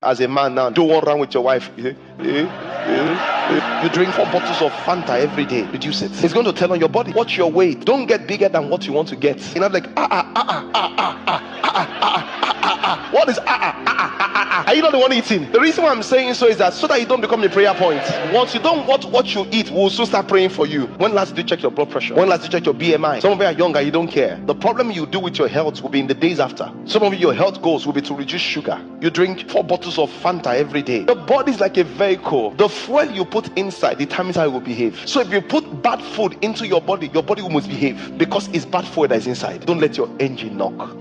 As a man now, don't run around with your wife. You drink 4 bottles of Fanta every day. Reduce it. It's going to tell on your body. Watch your weight. Don't get bigger than what you want to get. You know, like what is Are you not the one eating? The reason why I'm saying so is that so that you don't become a prayer point. Once you don't watch what you eat, we'll soon start praying for you. When last did you check your blood pressure? When last did you check your BMI? Some of you are younger, you don't care. The problem you do with your health will be in the days after. Some of you, your health goals will be to reduce sugar. You drink 4 bottles of Fanta every day. The body is like a vehicle. The fuel you put inside determines how it will behave. So if you put bad food into your body will misbehave because it's bad fuel that is inside. Don't let your engine knock.